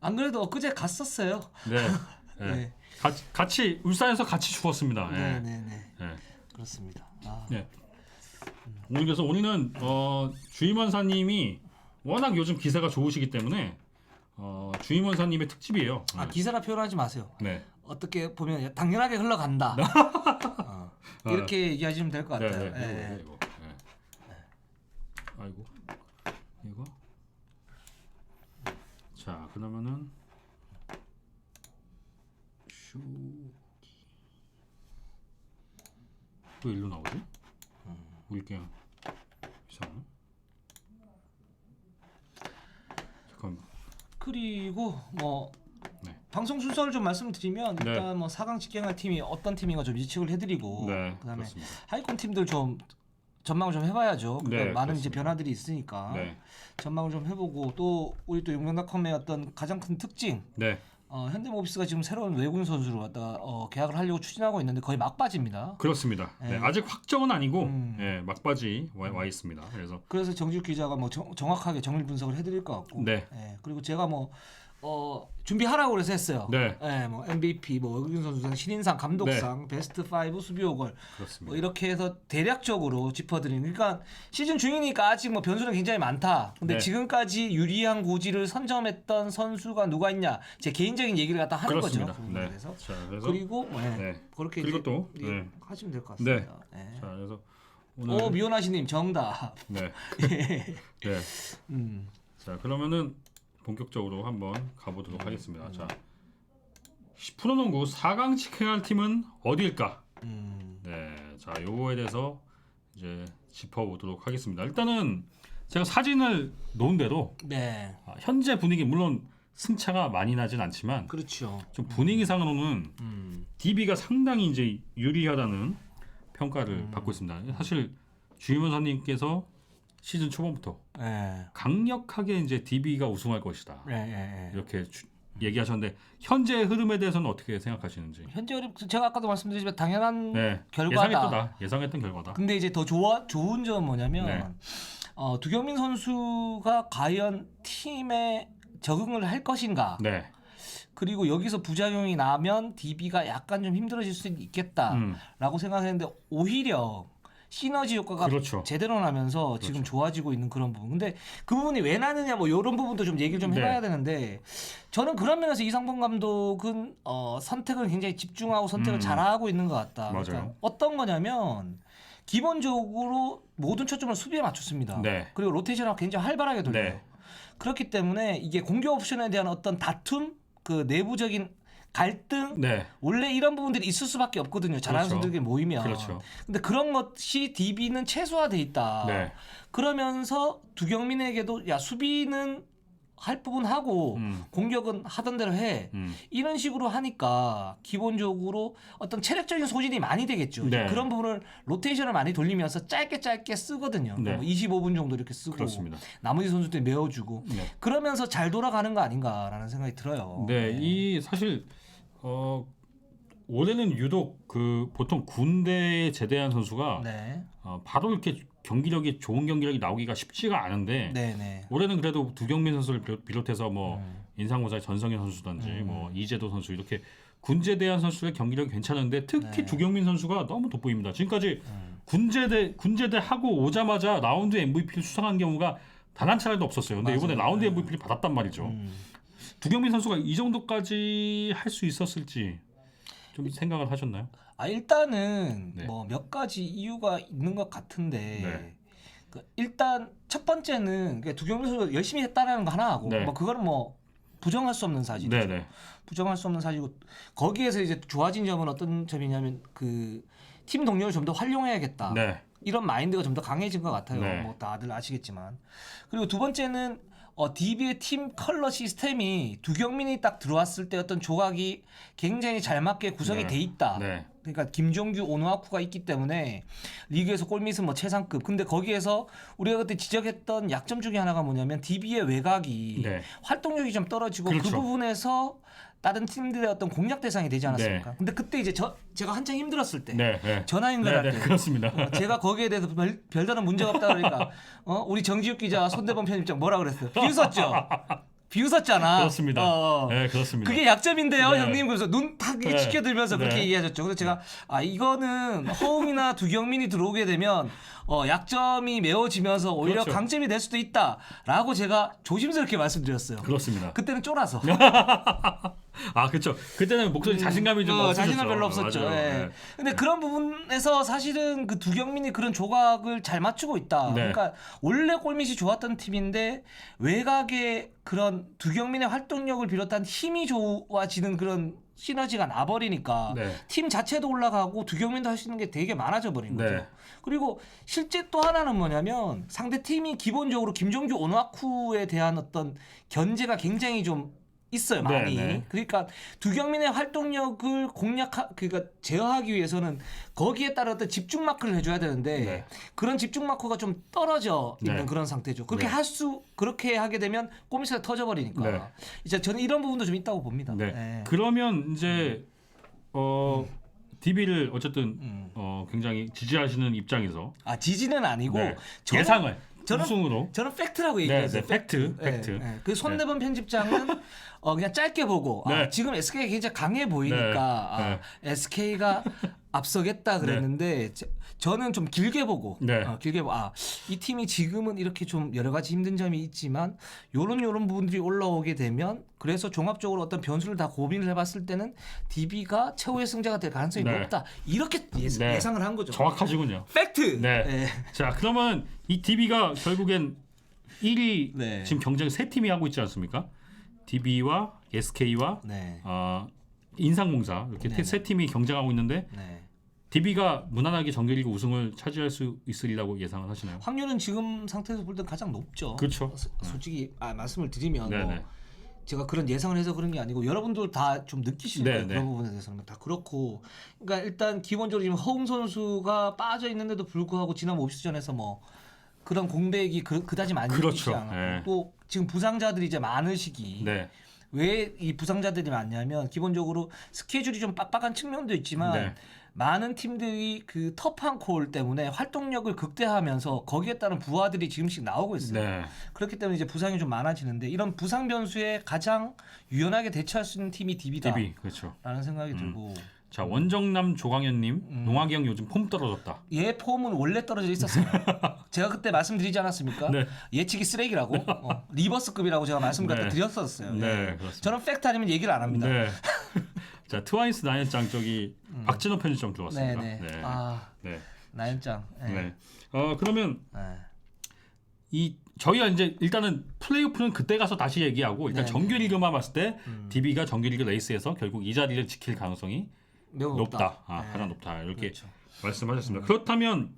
안 그래도 엊그제 갔었어요. 네. 네. 네. 같이 울산에서 같이 죽었습니다. 네, 네. 네, 네. 네. 그렇습니다. 아. 네. 오늘 그래서 오늘은 주임원사님이 워낙 요즘 기세가 좋으시기 때문에 주임원사님의 특집이에요. 아, 기사라 표현하지 마세요. 네. 어떻게 보면 당연하게 흘러간다. 이렇게 얘기하시면 될 것 같아요. 네. 이거. 네. 아이고 이거. 자 그러면은 왜 일로 나오지? 왜 이렇게 이상하네? 잠깐만. 그리고 뭐 네. 방송 순서를 좀 말씀드리면 네. 일단 뭐 4강 직행할 팀이 어떤 팀인가 좀 예측을 해드리고 네, 그다음에 그렇습니다. 하위권 팀들 좀 전망을 좀 해봐야죠. 네, 많은 이제 그렇습니다. 변화들이 있으니까 네. 전망을 좀 해보고 또 우리 또 용명닷컴의 어떤 가장 큰 특징 네. 현대모비스가 지금 새로운 외국인 선수를 갖다가 계약을 하려고 추진하고 있는데 거의 막바지입니다. 그렇습니다. 네. 네. 아직 확정은 아니고 네, 막바지 와 있습니다. 그래서 정지욱 기자가 뭐 정확하게 정밀 분석을 해드릴 것 같고, 네. 그리고 제가 뭐 준비하라고 그래서 했어요. 네. 뭐 MVP, 뭐 외국인 선수상, 신인상, 감독상, 베스트 5, 수비 5골 그렇습니다. 뭐 이렇게 해서 대략적으로 짚어드리는. 그러니까 시즌 중이니까 아직 뭐 변수는 굉장히 많다. 근데 네. 지금까지 유리한 고지를 선점했던 선수가 누가 있냐, 제 개인적인 얘기를 갖다 하는 그렇습니다. 거죠. 그 네. 부분에서. 자, 그래서 그리고 네. 그렇게 그리고 이제 또 네. 하시면 될 것 같습니다. 네. 자, 그래서 오늘 미오나시님 정답. 네. 예. 네. 음. 자, 그러면은 본격적으로 한번 가보도록 하겠습니다. 자, 프로농구 4강 직행할 팀은 어디일까? 네, 자, 요거에 대해서 이제 짚어보도록 하겠습니다. 일단은 제가 사진을 놓은 대로 네. 현재 분위기 물론 승차가 많이 나진 않지만 그렇죠. 좀 분위기상으로는 DB가 상당히 이제 유리하다는 평가를 받고 있습니다. 사실 주임원사님께서 시즌 초반부터 네. 강력하게 이제 DB가 우승할 것이다. 네. 이렇게 얘기하셨는데 현재 흐름에 대해서는 어떻게 생각하시는지? 현재 흐름 제가 아까도 말씀드렸지만 당연한 네, 결과다. 예상했던 결과다. 근데 이제 더 좋은 점은 뭐냐면 네. 두경민 선수가 과연 팀에 적응을 할 것인가. 네, 그리고 여기서 부작용이 나면 DB가 약간 좀 힘들어질 수 있겠다라고 생각했는데 오히려 시너지 효과가 그렇죠. 제대로 나면서 지금 좋아지고 있는 그런 부분. 근데 그 부분이 왜 나느냐 뭐 이런 부분도 좀 얘기를 좀 해봐야 되는데 저는 그런 면에서 이상범 감독은 선택을 굉장히 집중하고 선택을 잘하고 있는 것 같다. 맞아요. 그러니까 어떤 거냐면 기본적으로 모든 초점을 수비에 맞췄습니다. 네. 그리고 로테이션하고 굉장히 활발하게 돌려요. 네. 그렇기 때문에 이게 공격 옵션에 대한 어떤 다툼, 그 내부적인 갈등, 네, 원래 이런 부분들이 있을 수밖에 없거든요. 잘하는 그렇죠. 선수들끼리 모이면. 그렇죠. 근데 그런 것이 DB는 최소화돼 있다. 네. 그러면서 두경민에게도 야 수비는 할 부분 하고 공격은 하던 대로 해. 이런 식으로 하니까 기본적으로 어떤 체력적인 소진이 많이 되겠죠. 네. 그런 부분을 로테이션을 많이 돌리면서 짧게 쓰거든요. 네. 뭐 25분 정도 이렇게 쓰고 그렇습니다. 나머지 선수들 메워주고 네. 그러면서 잘 돌아가는 거 아닌가라는 생각이 들어요. 네, 이 사실 올해는 유독 그 보통 군대에 제대한 선수가 네. 바로 이렇게 좋은 경기력이 나오기가 쉽지가 않은데 네. 올해는 그래도 두경민 선수를 비롯해서 뭐 인상고사의 전성현 선수든지 뭐 이재도 선수 이렇게 군제에 대한 선수의 경기력이 괜찮은데 특히 두경민 선수가 너무 돋보입니다. 지금까지 군제대 하고 오자마자 라운드 MVP를 수상한 경우가 단 한 차례도 없었어요. 근데 이번에 라운드 MVP를 받았단 말이죠. 두경민 선수가 이 정도까지 할 수 있었을지 좀 생각을 하셨나요? 일단은 네. 뭐 몇 가지 이유가 있는 것 같은데 네. 일단 첫 번째는 두경민 선수가 열심히 했다라는 거 하나 하고 네. 뭐 그거는 뭐 부정할 수 없는 사실이죠. 네. 부정할 수 없는 사실이고 거기에서 이제 좋아진 점은 어떤 점이냐면 그 팀 동료를 좀 더 활용해야겠다. 네. 이런 마인드가 좀 더 강해진 것 같아요. 네. 뭐 다들 아시겠지만. 그리고 두 번째는 DB의 팀 컬러 시스템이 두경민이 딱 들어왔을 때 어떤 조각이 굉장히 잘 맞게 구성이 네. 돼 있다. 네. 그러니까 김종규, 오노아쿠가 있기 때문에 리그에서 골밑은 뭐 최상급. 근데 거기에서 우리가 그때 지적했던 약점 중에 하나가 뭐냐면 DB의 외곽이 네. 활동력이 좀 떨어지고 그렇죠. 그 부분에서 다른 팀들의 어떤 공략 대상이 되지 않았습니까? 네. 근데 그때 이제 제가 한창 힘들었을 때 네. 전화 연결할 때 그렇습니다. 제가 거기에 대해서 별다른 문제가 없다 그러니까 우리 정지욱 기자 손대범 편집장 뭐라 그랬어요? 비웃었죠. 비웃었잖아. 그렇습니다. 네, 그렇습니다. 그게 약점인데요, 네. 형님. 그래서 눈 탁 네. 치켜들면서 그렇게 네. 얘기하셨죠. 그래서 제가 이거는 허웅이나 두경민이 들어오게 되면 약점이 메워지면서 오히려 그렇죠. 강점이 될 수도 있다라고 제가 조심스럽게 말씀드렸어요. 그렇습니다. 그때는 쫄아서. 아, 그렇죠. 그때는 목소리 자신감이 좀 없으셨죠. 자신감 별로 없었죠. 맞아요. 예. 네. 근데 그런 부분에서 사실은 그 두경민이 그런 조각을 잘 맞추고 있다. 네. 그러니까 원래 골밑이 좋았던 팀인데 외곽에 그런 두경민의 활동력을 비롯한 힘이 좋아지는 그런 시너지가 나버리니까 네. 팀 자체도 올라가고 두경민도 할 수 있는 게 되게 많아져 버린 거죠. 네. 그리고 실제 또 하나는 뭐냐면 상대 팀이 기본적으로 김종규 오누아쿠에 대한 어떤 견제가 굉장히 좀 있어요, 많이. 네, 네. 그러니까 두경민의 활동력을 그러니까 제어하기 위해서는 거기에 따른 어떤 집중 마크를 해줘야 되는데 네. 그런 집중 마크가 좀 떨어져 있는 네. 그런 상태죠. 그렇게 네. 그렇게 하게 되면 꼬미스가 터져버리니까. 네. 이제 저는 이런 부분도 좀 있다고 봅니다. 네. 네. 그러면 이제 DB를 어쨌든 굉장히 지지하시는 입장에서 지지는 아니고 네. 저는- 예상을 저는- 우승으로 저는 팩트라고 네, 얘기했어요. 네, 팩트. 그 손대범 편집장은 그냥 짧게 보고 네. 지금 SK가 굉장히 강해 보이니까 SK가 앞서겠다 그랬는데 저는 좀 길게 보고 네. 길게 이 팀이 지금은 이렇게 좀 여러 가지 힘든 점이 있지만 요런 부분들이 올라오게 되면 그래서 종합적으로 어떤 변수를 다 고민을 해봤을 때는 DB가 최후의 승자가 될 가능성이 네. 높다 이렇게 네. 예상을 한 거죠. 정확하시군요. 팩트. 네. 자, 그러면 이 DB가 결국엔 1위 네. 지금 경쟁 세 팀이 하고 있지 않습니까? DB와 SK와 네. 인상공사 이렇게 네. 세 팀이 경쟁하고 있는데 네. DB가 무난하게 정규리그 우승을 차지할 수 있으리라고 예상을 하시나요? 확률은 지금 상태에서 볼 때 가장 높죠. 그렇죠. 솔직히 말씀을 드리면 네네. 제가 그런 예상을 해서 그런 게 아니고 여러분들 다 좀 느끼실 거예요. 네네. 그런 부분에 대해서는 다 그렇고. 그러니까 일단 기본적으로 지금 허웅 선수가 빠져 있는데도 불구하고 지난 오프시즌에서 뭐 그런 공백이 그다지 많이 있지 그렇죠. 않았고 네. 또 지금 부상자들이 이제 많으시기. 네. 왜 이 부상자들이 많냐면 기본적으로 스케줄이 좀 빡빡한 측면도 있지만 네. 많은 팀들이 그 터프한 콜 때문에 활동력을 극대화하면서 거기에 따른 부하들이 지금씩 나오고 있어요. 네. 그렇기 때문에 이제 부상이 좀 많아지는데 이런 부상 변수에 가장 유연하게 대처할 수 있는 팀이 DB다라는 DB 그렇죠. 생각이 들고 자, 원정남 조광현님, 농학이 형 요즘 폼 떨어졌다. 얘 폼은 원래 떨어져 있었어요. 제가 그때 말씀드리지 않았습니까? 네. 예측이 쓰레기라고 리버스급이라고 제가 말씀 갖다 네. 드렸었어요. 네, 예. 그렇습니다. 저는 팩트 아니면 얘기를 안 합니다. 네. 자, 트와이스 나연짱 저기 박진호 편집점 들어왔습니다. 네네. 네. 네. 나연짱. 네. 네. 그러면 네. 저희가 이제 일단은 플레이오프는 그때 가서 다시 얘기하고 일단 네. 정규리그만 봤을 때 DB가 정규리그 레이스에서 결국 이 자리를 지킬 가능성이 매우 높다. 네. 가장 높다. 이렇게 그렇죠. 말씀하셨습니다. 그렇다면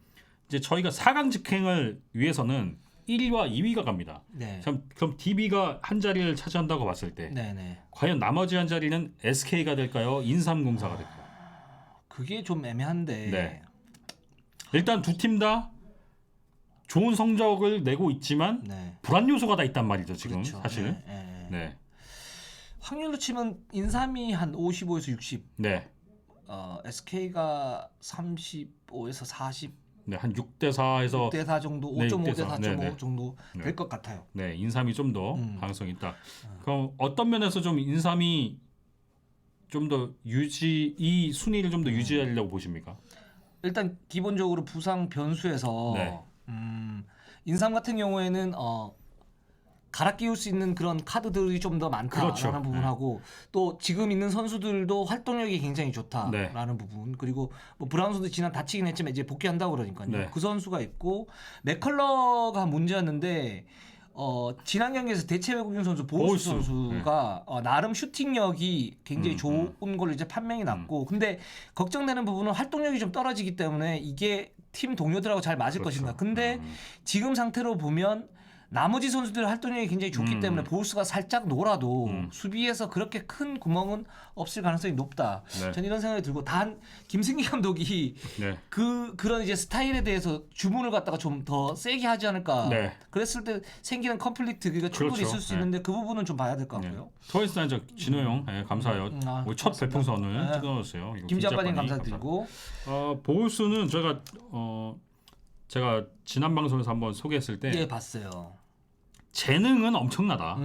이제 저희가 4강 직행을 위해서는 1위와 2위가 갑니다. 네. 그럼 DB가 한 자리를 차지한다고 봤을 때 네네. 과연 나머지 한 자리는 SK가 될까요? 인삼공사가 될까요? 그게 좀 애매한데. 네. 일단 두 팀 다 좋은 성적을 내고 있지만 네. 불안 요소가 다 있단 말이죠. 지금 그렇죠. 사실. 네, 네. 네. 확률로 치면 인삼이 한 55에서 60, 네. SK가 35에서 40, 네. 한 6대 4에서 6대 4 정도, 네, 5.5 대 6대 4. 4.5 네, 네. 정도 네. 될 것 같아요. 네, 인삼이 좀 더 가능성이 있다. 그럼 어떤 면에서 좀 인삼이 좀 더 이 순위를 좀 더 유지하려고 보십니까? 일단 기본적으로 부상 변수에서 네. 인삼 같은 경우에는 갈아 끼울 수 있는 그런 카드들이 좀 더 많다라는 그렇죠. 부분하고 또 지금 있는 선수들도 활동력이 굉장히 좋다라는 부분 그리고 뭐 브라운 선수 지난 다치긴 했지만 이제 복귀한다고 그러니까요. 네. 그 선수가 있고 맥컬러가 문제였는데 지난 경기에서 대체 외국인 선수 보우스 보우스. 선수가 나름 슈팅력이 굉장히 좋은 걸로 이제 판명이 났고 근데 걱정되는 부분은 활동력이 좀 떨어지기 때문에 이게 팀 동료들하고 잘 맞을 그렇죠. 것인가. 근데 지금 상태로 보면 나머지 선수들 활동력이 굉장히 좋기 때문에 보우스가 살짝 놀아도 수비에서 그렇게 큰 구멍은 없을 가능성이 높다. 네. 전 이런 생각이 들고 단 김승기 감독이 네. 그런 이제 스타일에 대해서 주문을 갖다가 좀 더 세게 하지 않을까. 네. 그랬을 때 생기는 컨플릭트 그게 충분히 그렇죠. 있을 수 네. 있는데 그 부분은 좀 봐야 될 것 네. 같고요. 트와이스 나연 진호 형 감사해요. 우리 첫 고맙습니다. 별풍선을 네. 찍어줬어요. 이거 김지아빠님 김지아빠님 감사드리고 보우스는 제가 지난 방송에서 한번 소개했을 때 예 봤어요. 재능은 엄청나다.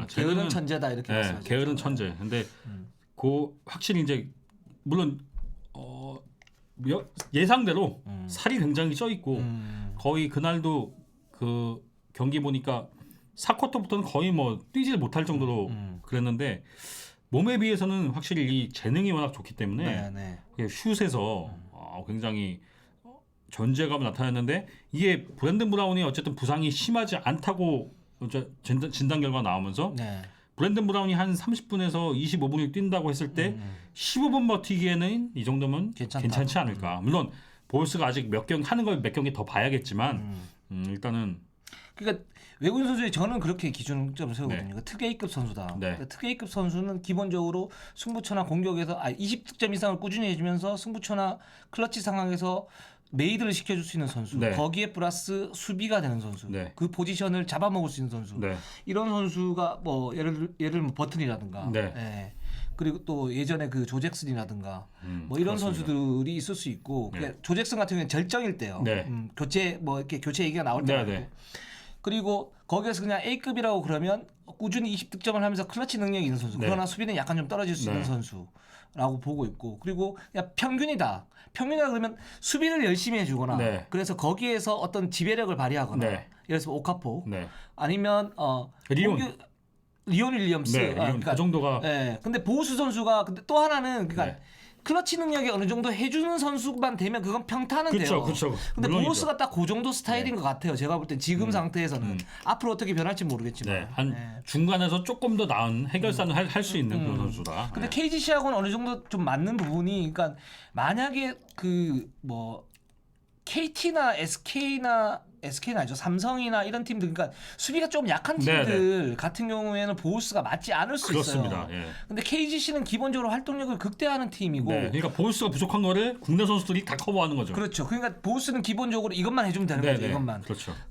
게으른 천재다 이렇게 네, 말씀하셨죠. 게으른 천재. 근데 그 확실히 이제 물론 예상대로 살이 굉장히 쪄 있고 거의 그날도 그 경기 보니까 4쿼터부터는 거의 뭐 뛰질 못할 정도로 그랬는데 몸에 비해서는 확실히 이 재능이 워낙 좋기 때문에 슛에서 굉장히 존재감을 나타냈는데 이게 브랜든 브라운이 어쨌든 부상이 심하지 않다고 진단 결과 나오면서 브랜든 브라운이 한 30분에서 25분을 뛴다고 했을 때 15분 버티기에는 이 정도면 괜찮지 않을까. 물론 보울스가 아직 하는 걸 몇 경기 더 봐야겠지만 일단은 그러니까 외국인 선수에 저는 그렇게 기준점을 세우거든요. 그러니까 특A급 선수다. 그러니까 특A급 선수는 기본적으로 승부처나 공격에서 20득점 이상을 꾸준히 해주면서 승부처나 클러치 상황에서 메이드를 시켜줄 수 있는 선수. 거기에 플러스 수비가 되는 선수. 그 포지션을 잡아먹을 수 있는 선수. 이런 선수가 뭐 예를 들면 버튼이라든가. 그리고 또 예전에 그 조 잭슨이라든가 뭐 이런 그렇습니다. 선수들이 있을 수 있고 그러니까 조 잭슨 같은 경우는 절정일 때요. 교체 뭐 이렇게 교체 얘기가 나올 때 그리고 거기에서 그냥 A급이라고 그러면 꾸준히 20득점을 하면서 클러치 능력이 있는 선수. 그러나 수비는 약간 좀 떨어질 수 있는 선수라고 보고 있고 그리고 그냥 평균이다 그러면 수비를 열심히 해주거나 그래서 거기에서 어떤 지배력을 발휘하거나 예를 들어서 오카포 아니면 리온 윌리엄스 그러니까 그 정도가 근데 보우스 선수가 근데 또 하나는 그러니까 클러치 능력이 어느 정도 해주는 선수만 되면 그건 평타는 돼요. 근데 보우스가 딱 그 정도 스타일인 것 같아요. 제가 볼 땐 지금 상태에서는 앞으로 어떻게 변할지 모르겠지만 한 중간에서 조금 더 나은 해결사는 할 수 있는 그런 선수다. 근데 KGC하고는 어느 정도 좀 맞는 부분이 그러니까 만약에 그 뭐 KT나 SK는 아니죠. 삼성이나 이런 팀들 그러니까 수비가 좀 약한 팀들 같은 경우에는 보우스가 맞지 않을 수 있어요. 근데 KGC는 기본적으로 활동력을 극대화하는 팀이고 그러니까 보우스가 부족한 거를 국내 선수들이 다 커버하는 거죠. 그렇죠. 그러니까 보우스는 기본적으로 이것만 해주면 되는 거죠. 이것만.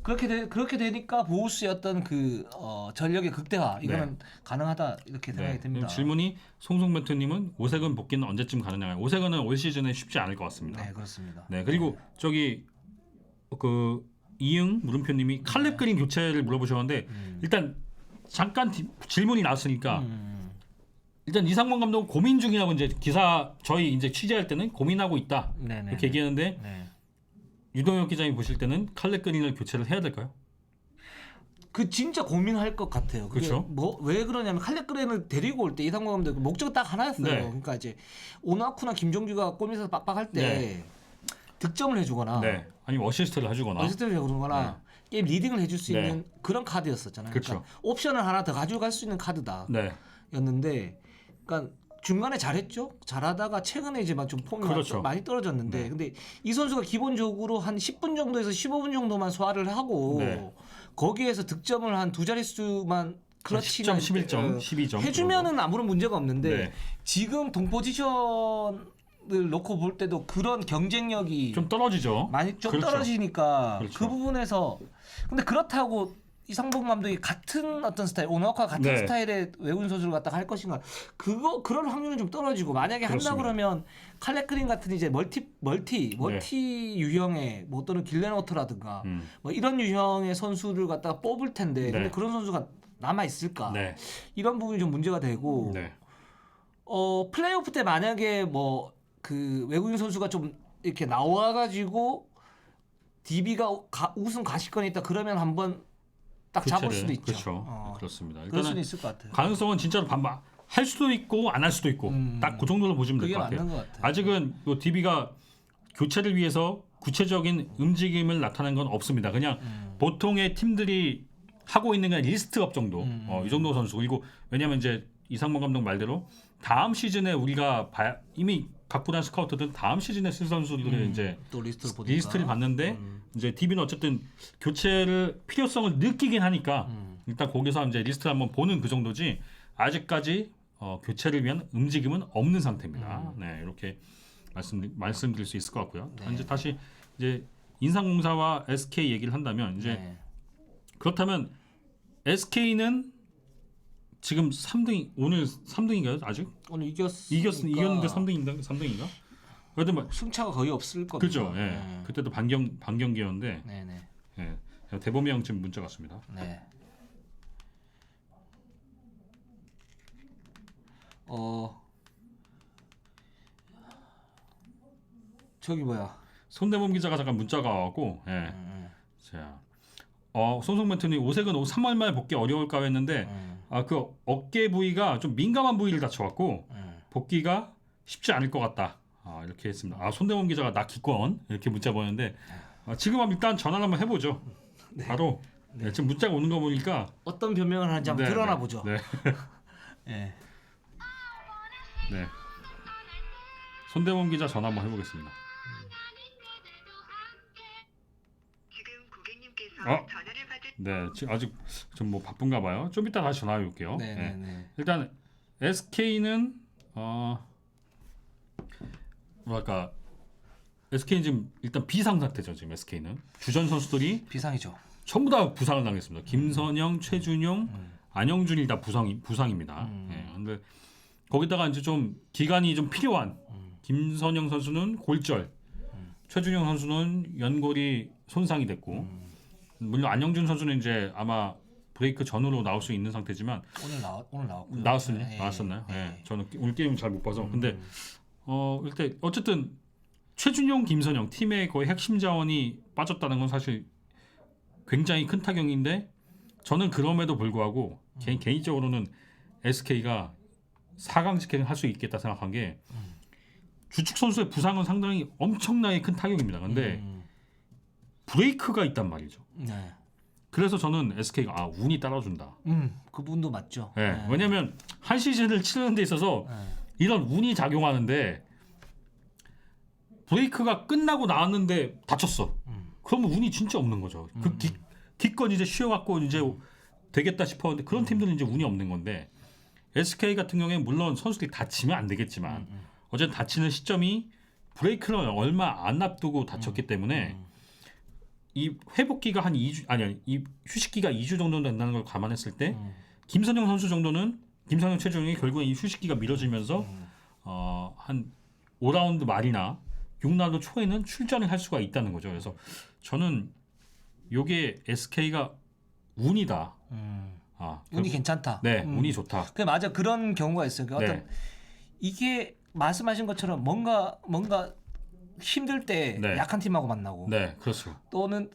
그렇게 되니까 보우스의 어떤 그 전력의 극대화 이거는 가능하다 이렇게 생각이 됩니다. 질문이 송송멘토님은 오색은 복귀는 언제쯤 가느냐? 오색은 올 시즌에 쉽지 않을 것 같습니다. 네, 그렇습니다. 그리고 저기 그 이응 물음표님이 칼렙 그린 교체를 물어보셨는데 일단 잠깐 질문이 나왔으니까 일단 이상범 감독 고민 중이라고 이제 기사 저희 이제 취재할 때는 고민하고 있다 이렇게 얘기했는데 유동혁 기자님 보실 때는 칼렙 그린을 교체를 해야 될까요? 그 진짜 고민할 것 같아요. 그렇죠. 뭐 왜 그러냐면 칼렙 그린을 데리고 올 때 이상범 감독 목적 딱 하나였어요. 그러니까 이제 오나쿠나 김종규가 골밑에서 빡빡할 때 득점을 해주거나 아니면 어시스트를 해주거나 게임 리딩을 해줄 수 있는 그런 카드였었잖아요. 그러니까 옵션을 하나 더 가지고 갈 수 있는 카드다 였는데 그러니까 중간에 잘했죠. 잘하다가 최근에 이제 좀 폼이 많이 떨어졌는데 근데 이 선수가 기본적으로 한 10분 정도에서 15분 정도만 소화를 하고 거기에서 득점을 한 두 자릿수만 클러치나 10점, 11점, 12점 해주면은 아무런 문제가 없는데 지금 동포지션 을 놓고 볼 때도 그런 경쟁력이 좀 떨어지죠. 많이 좀 떨어지니까 그 부분에서 근데 그렇다고 이상범 감독이 같은 어떤 스타일 오너와 같은 스타일의 외국인 선수를 갖다가 할 것인가 그럴 확률은 좀 떨어지고 만약에 한다 그러면 칼렙 그린 같은 이제 멀티 유형의 뭐 또는 길렌 워터라든가 뭐 이런 유형의 선수를 갖다가 뽑을 텐데 근데 그런 선수가 남아 있을까 이런 부분이 좀 문제가 되고 플레이오프 때 만약에 뭐 그 외국인 선수가 좀 이렇게 나와가지고 DB가 우승 가시권이 있다 그러면 한번 딱 잡을 수도 있죠. 그렇습니다. 그럴 수도 있을 것 같아요. 가능성은 진짜로 할 수도 있고 안 할 수도 있고 딱 그 정도로 보시면 될 것 같아요. 맞는 것 같아요. 아직은 요 DB가 교체를 위해서 구체적인 움직임을 나타낸 건 없습니다. 그냥 보통의 팀들이 하고 있는 건 리스트업 정도, 이 정도 선수. 그리고 왜냐하면 이제 이상범 감독 말대로 다음 시즌에 우리가 이미 갖고 난 스카우터들은 다음 시즌에 쓸 선수들을 이제 또 리스트를 봤는데 이제 DB는 어쨌든 교체를 필요성을 느끼긴 하니까 일단 거기서 이제 리스트를 한번 보는 그 정도지 아직까지 교체를 위한 움직임은 없는 상태입니다. 이렇게 말씀드릴 수 있을 것 같고요. 이제 다시 이제 인상공사와 SK 얘기를 한다면 이제 그렇다면 SK는 지금 3등 오늘 3등인가요? 아직? 오늘 이겼는데 3등인가? 그래도 뭐 승차가 거의 없을 겁니다. 그죠. 그때도 반경기였는데. 대범이 형 지금 문자 왔습니다. 저기 뭐야? 손대범 기자가 잠깐 문자가 와갖고, 예. 자, 손성멘트님 오색은 3월 말 복귀 어려울까 했는데, 그 어깨 부위가 좀 민감한 부위를 다쳐갖고 복귀가 쉽지 않을 것 같다. 이렇게 했습니다. 손대범 기자가 나 기권 이렇게 문자 보냈는데, 지금 한번 일단 전화를 한번 해보죠. 네. 바로 네. 지금 문자가 오는 거 보니까 어떤 변명을 하는지 한번 들어나 보죠. 네. 네. 네. 손대범 기자 전화 한번 해보겠습니다. 지금 고객님께서 어? 전화를 받을 네, 지금 아직 좀 뭐 바쁜가 봐요. 좀 이따 다시 전화해 볼게요. 네. 일단 SK는 뭐랄까 SK는 지금 일단 비상 상태죠. 지금 SK는 주전 선수들이 비상이죠. 전부 다 부상을 당했습니다. 김선영, 최준용, 안영준이 다 부상입니다. 근데 거기다가 이제 좀 기간이 좀 필요한 김선영 선수는 골절, 최준용 선수는 연골이 손상이 됐고, 물론 안영준 선수는 이제 아마 브레이크 전후로 나올 수 있는 상태지만 오늘 나왔고요. 나왔었나요? 네. 저는 오늘 게임 잘 못 봐서. 근데 일단 어쨌든 최준용, 김선영 팀의 거의 핵심 자원이 빠졌다는 건 사실 굉장히 큰 타격인데, 저는 그럼에도 불구하고 개인적으로는 SK가 4강 직행을 할 수 있겠다 생각한 게, 주축 선수의 부상은 상당히 엄청나게 큰 타격입니다. 근데 브레이크가 있단 말이죠. 네. 그래서 저는 SK가 운이 따라준다. 그분도 맞죠. 네. 왜냐하면 한 시즌을 치르는 데 있어서 이런 운이 작용하는데, 브레이크가 끝나고 나왔는데 다쳤어. 그러면 운이 진짜 없는 거죠. 그 기껏 이제 쉬어갖고 이제 되겠다 싶었는데, 그런 팀들은 이제 운이 없는 건데, SK 같은 경우에 물론 선수들이 다치면 안 되겠지만 어쨌든 다치는 시점이 브레이크를 얼마 안 앞두고 다쳤기 때문에 이 회복기가 한 2주 이 휴식기가 2주 정도 된다는 걸 감안했을 때 김선영 선수 정도는, 김선영 최준용이 결국에 이 휴식기가 미뤄지면서 한 5라운드 말이나 6라운드 초에는 출전을 할 수가 있다는 거죠. 그래서 저는 요게 SK가 운이다. 운이 괜찮다. 네, 운이 좋다. 그 맞아, 그런 경우가 있어요. 그 어떤 이게 말씀하신 것처럼 뭔가 힘들 때 네. 약한 팀하고 만나고, 네, 그렇죠. 또는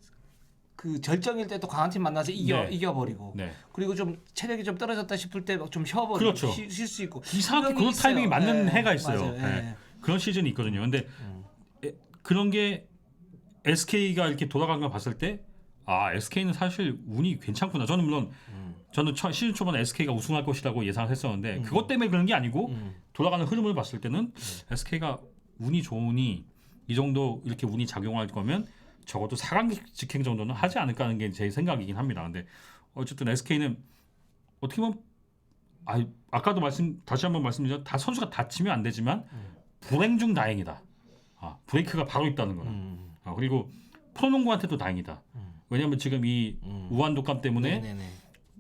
그 절정일 때 또 강한 팀 만나서 이겨버리고, 네. 그리고 좀 체력이 좀 떨어졌다 싶을 때 좀 쉬어버리고, 그렇죠. 쉴 수 있고, 이상하게 그런 게 그런 있어요. 타이밍이 맞는 네, 해가 있어요. 맞아요. 네. 그런 시즌이 있거든요. 근데 그런 게 SK가 이렇게 돌아간 걸 봤을 때, SK는 사실 운이 괜찮구나. 저는 물론 저는 시즌 초반에 SK가 우승할 것이라고 예상을 했었는데, 그것 때문에 그런 게 아니고 돌아가는 흐름을 봤을 때는 SK가 운이 좋으니 이 정도 이렇게 운이 작용할 거면 적어도 4강 직행 정도는 하지 않을까 하는 게 제 생각이긴 합니다. 근데 어쨌든 SK는 어떻게 보면 아까도 다시 한번 말씀드리자, 다 선수가 다치면 안 되지만 불행 중 다행이다. 브레이크가 바로 있다는 거는. 그리고 프로농구한테도 다행이다. 왜냐하면 지금 이 우한 독감 때문에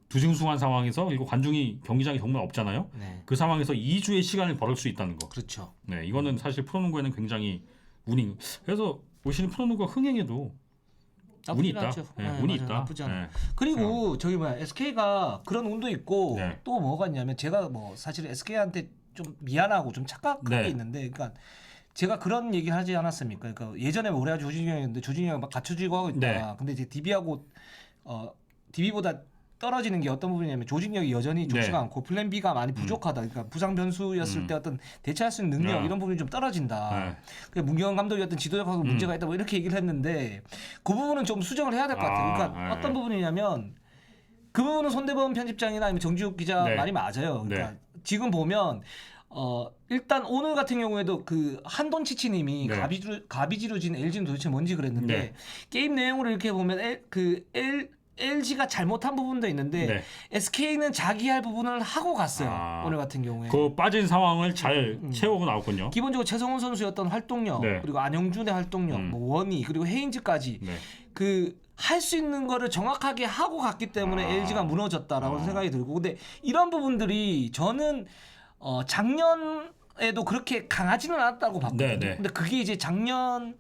두승승한 상황에서, 그리고 관중이 경기장에 정말 없잖아요. 네. 그 상황에서 2주의 시간을 벌을 수 있다는 거. 그렇죠. 네, 이거는 사실 프로농구에는 굉장히 운이. 그래서 올 시즌 프로농구가 흥행해도 운이 있다. 네, 운이 맞아요. 있다. 나쁘지 않아. 네. 그리고 저기 SK가 그런 운도 있고, 네. 또 뭐가 있냐면, 제가 사실 SK한테 좀 미안하고 좀 착각한 네. 게 있는데, 그러니까 제가 그런 얘기를 하지 않았습니까? 그러니까 예전에 오래 가지고 조진이 형이었는데, 조진이 형이 막 갖춰지고 하고 있다. 네. 근데 이제 DB하고 DB보다 떨어지는 게 어떤 부분이냐면, 조직력이 여전히 좋지가 네. 않고 플랜 B가 많이 부족하다. 그러니까 부상 변수였을 때 어떤 대처할 수 있는 능력, 이런 부분이 좀 떨어진다. 네. 문경원 감독이 어떤 지도력하고 문제가 있다, 이렇게 얘기를 했는데, 그 부분은 좀 수정을 해야 될 것 같아요. 그러니까 네. 어떤 부분이냐면, 그 부분은 손대범 편집장이나 아니면 정지욱 기자 네. 말이 맞아요. 그러니까 지금 보면 일단 오늘 같은 경우에도 그 한돈치치님이 네. 가비지로 진 LG는 도대체 뭔지 그랬는데, 네. 게임 내용으로 이렇게 보면 LG가 잘못한 부분도 있는데, 네. SK는 자기 할 부분을 하고 갔어요. 오늘 같은 경우에. 그 빠진 상황을 잘 채우고 나왔군요. 기본적으로 최성훈 선수의 어떤 활동력, 네. 그리고 안영준의 활동력, 뭐 원희, 그리고 헤인즈까지 네. 그 할 수 있는 거를 정확하게 하고 갔기 때문에 LG가 무너졌다라고 생각이 들고, 근데 이런 부분들이 저는 작년에도 그렇게 강하지는 않았다고 봤거든요. 네, 네. 근데 그게 이제 작년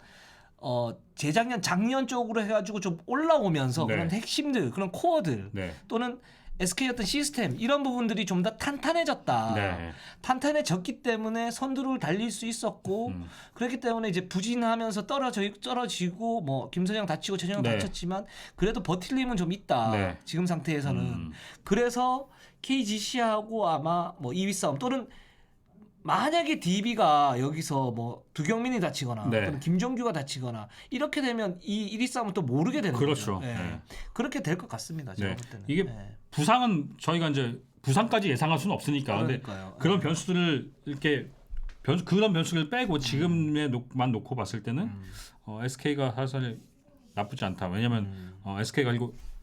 쪽으로 해가지고 좀 올라오면서 네. 그런 핵심들, 그런 코어들, 네. 또는 SK 어떤 시스템 이런 부분들이 좀 더 탄탄해졌다. 네. 탄탄해졌기 때문에 선두를 달릴 수 있었고 그렇기 때문에 이제 부진하면서 떨어지고 뭐 김선영 다치고 최정영 네. 다쳤지만 그래도 버틸 힘은 좀 있다. 네. 지금 상태에서는. 그래서 KGC하고 아마 뭐 2위 싸움 또는 만약에 DB가 여기서 뭐 두경민이 다치거나 네. 또는 김종규가 다치거나 이렇게 되면 이 1위 싸움은 또 모르게 되는 그렇죠. 거죠. 예. 네. 그렇게 될 것 같습니다. 제가 네. 볼 때는. 이게 예. 부상은 저희가 이제 부상까지 예상할 수는 없으니까. 근데 그러니까요. 그런 예. 변수들을 이렇게 그런 변수를 빼고 지금에만 놓고 봤을 때는 SK가 사실 나쁘지 않다. 왜냐하면 SK가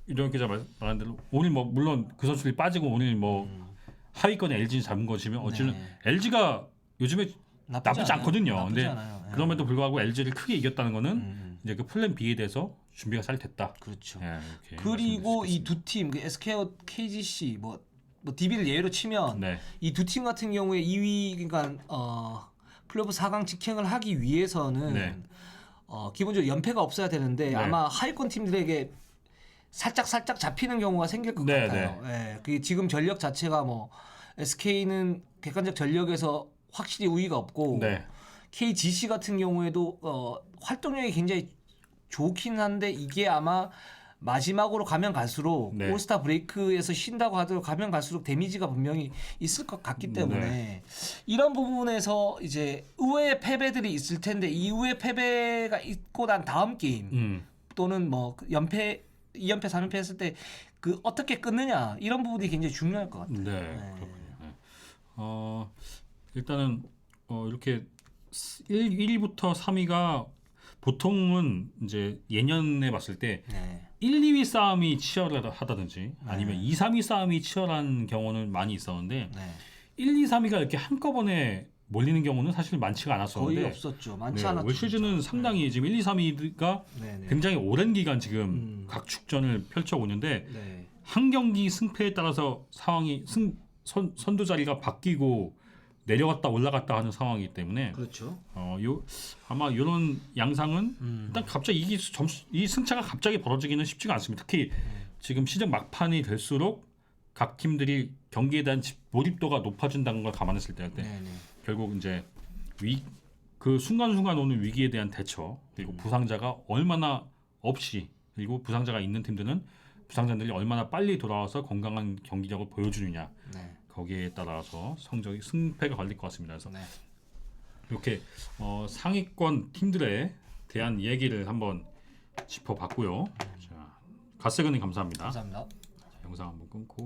이런 기자 말한 대로 오늘 뭐 물론 그 선수들이 빠지고 오늘 뭐 하위권에 LG 잡은 것이면 어찌는 네. LG가 요즘에 나쁘지 않아요. 않거든요. 나쁘지 근데 않아요. 예. 그럼에도 불구하고 LG를 크게 이겼다는 거는 이제 그 플랜 B에 대해서 준비가 잘 됐다. 그렇죠. 예, 이렇게 그리고 말씀드릴 수 이 두 팀, 그 SK와 KGC 뭐 DB를 예외로 치면 네. 이 두 팀 같은 경우에 2위 그러니까 플레이오프 4강 직행을 하기 위해서는 네. 기본적으로 연패가 없어야 되는데 네. 아마 하위권 팀들에게 살짝 잡히는 경우가 생길 것 네, 같아요. 예, 그 지금 전력 자체가 뭐 SK는 객관적 전력에서 확실히 우위가 없고 네. KGC 같은 경우에도 활동량이 굉장히 좋긴 한데 이게 아마 마지막으로 가면 갈수록 네. 올스타 브레이크에서 쉰다고 하더라도 가면 갈수록 데미지가 분명히 있을 것 같기 때문에 네. 이런 부분에서 이제 의외의 패배들이 있을 텐데 이 의외의 패배가 있고 난 다음 게임 또는 뭐 연패 2연패 3연패 했을 때 그 어떻게 끊느냐 이런 부분이 굉장히 중요할 것 같아요. 네, 그렇군요. 네. 일단은 이렇게 1위부터 3위가 보통은 이제 예년에 봤을 때 네. 1, 2위 싸움이 치열하다든지 아니면 2, 3위 싸움이 치열한 경우는 많이 있었는데 네. 1, 2, 3위가 이렇게 한꺼번에 몰리는 경우는 사실 많지가 않았었는데 거의 없었죠. 많지 네, 않았죠. 올 시즌은 상당히 지금 1, 2, 3위가 네네. 굉장히 오랜 기간 지금 각축전을 펼쳐오는데 네. 한 경기 승패에 따라서 상황이 선두 자리가 바뀌고 내려갔다 올라갔다 하는 상황이기 때문에 그렇죠. 아마 이런 양상은 일단 갑자기 이 승차가 갑자기 벌어지기는 쉽지가 않습니다. 특히 지금 시즌 막판이 될수록 각 팀들이 경기에 대한 몰입도가 높아진다는 걸 감안했을 때 네네. 결국 이제 그 순간순간 오는 위기에 대한 대처 그리고 부상자가 얼마나 없이 그리고 부상자가 있는 팀들은 부상자들이 얼마나 빨리 돌아와서 건강한 경기력을 보여주느냐 네. 거기에 따라서 승패가 갈릴 것 같습니다. 그래서 네. 이렇게 상위권 팀들에 대한 얘기를 한번 짚어봤고요. 자, 갓세근님 감사합니다. 감사합니다. 영상 한번 끊고.